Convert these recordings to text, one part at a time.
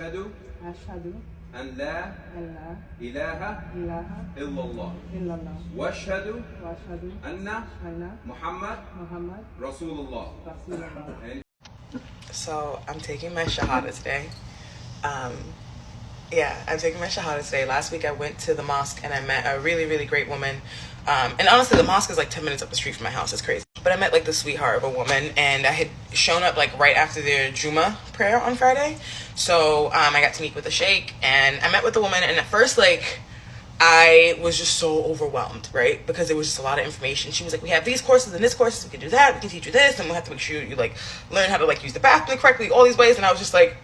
أشهد أشهد أن لا أن لا إله إله إلا الله إلا الله وأشهد وأشهد أن أن محمد محمد رسول الله. رسول الله. So I'm taking my Shahada today. I'm taking my Shahada today. Last week I went to the mosque and I met a really, really great woman. And honestly, the mosque is like 10 minutes up the street from my house. It's crazy. But I met like the sweetheart of a woman, and I had shown up like right after their Juma prayer on Friday. So I got to meet with the sheikh, and I met with the woman, and at first like I was just so overwhelmed, right? Because there was just a lot of information. She was like, we have these courses and this course, we can do that, we can teach you this, and we'll have to make sure you like learn how to like use the bathroom correctly, all these ways. And I was just like,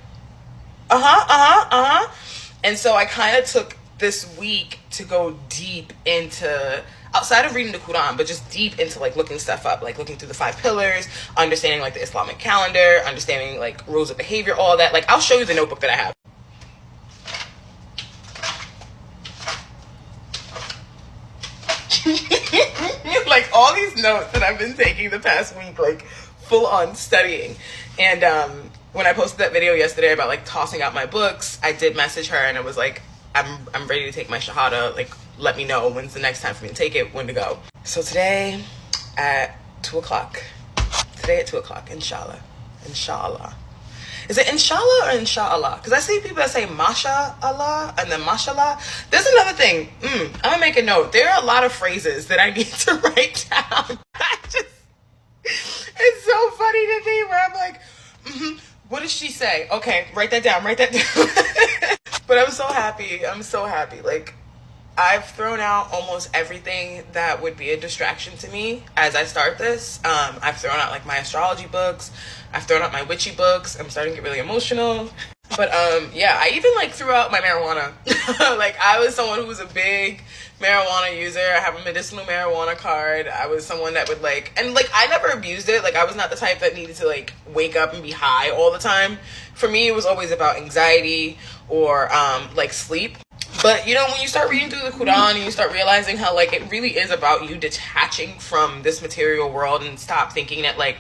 And so I kind of took this week to go deep into, outside of reading the Quran, but just deep into like looking stuff up, like looking through the 5 pillars, understanding like the Islamic calendar, understanding like rules of behavior, all that. Like I'll show you the notebook that I have. Like all these notes that I've been taking the past week, like full on studying. And when I posted that video yesterday about like tossing out my books, I did message her and it was like, I'm ready to take my Shahada. Like, let me know when's the next time for me to take it, when to go. So today at 2 o'clock. Today at 2 o'clock, inshallah. Inshallah. Is it inshallah or inshallah? Because I see people that say mashallah and then mashallah. There's another thing. I'm gonna make a note. There are a lot of phrases that I need to write down. It's so funny to me where I'm like, what did she say? Okay, write that down, write that down. But I'm so happy. I'm so happy. Like, I've thrown out almost everything that would be a distraction to me as I start this. I've thrown out like my astrology books. I've thrown out my witchy books. I'm starting to get really emotional. But yeah, I even like threw out my marijuana. Like I was someone who was a big marijuana user. I have a medicinal marijuana card. I was someone that would like, and like I never abused it. Like I was not the type that needed to like wake up and be high all the time. For me, it was always about anxiety or like sleep. But you know, when you start reading through the Quran and you start realizing how like it really is about you detaching from this material world and stop thinking that like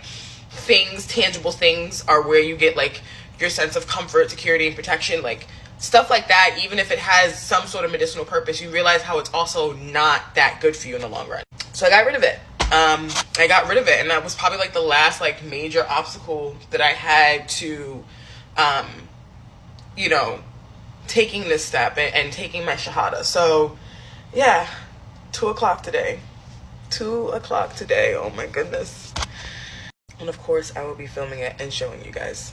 things, tangible things, are where you get like your sense of comfort, security, and protection, like stuff like that, even if it has some sort of medicinal purpose, you realize how it's also not that good for you in the long run. So I got rid of it. And that was probably like the last like major obstacle that I had to you know, taking this step and taking my Shahada. So yeah, 2 o'clock today. 2 o'clock today. Oh my goodness. And of course I will be filming it and showing you guys.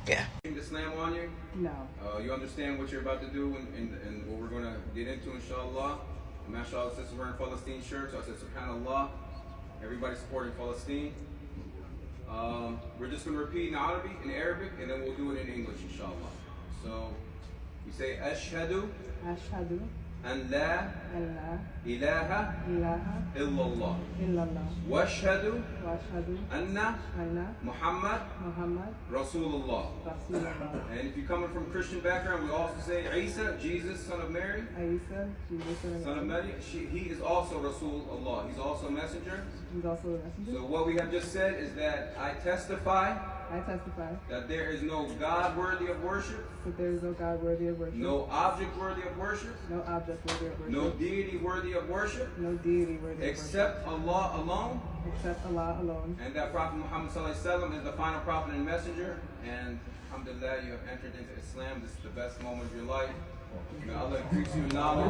Yeah. Islam on you? No. You understand what you're about to do and what we're going to get into, inshallah. MashaAllah, since we're wearing Palestine shirts, so I said subhanallah. Everybody supporting Palestine. We're just going to repeat in Arabic, and then we'll do it in English, inshallah. So we say Ashhadu أشهد an la أن لا ilaha إله illallah إلا الله وأشهد وأشهد anna أن Muhammad محمد Rasulullah. رسول الله. And if you're coming from a Christian background, we also say Isa, Jesus, son of Mary, عيسى Jesus son of Mary. He is also Rasulullah. He's also a messenger. He's also the messenger. So what we have just said is that I testify I testify that there is no God worthy of worship, that there is no God worthy of worship, no object worthy of worship, no object worthy of worship, no deity worthy of worship, no deity worthy except Allah alone, of worship, except Allah alone. and that Prophet Muhammad Sallallahu Alaihi Wasallam is the final prophet and messenger. And alhamdulillah, you have entered into Islam. This is the best moment of your life. May Allah increase you in knowledge.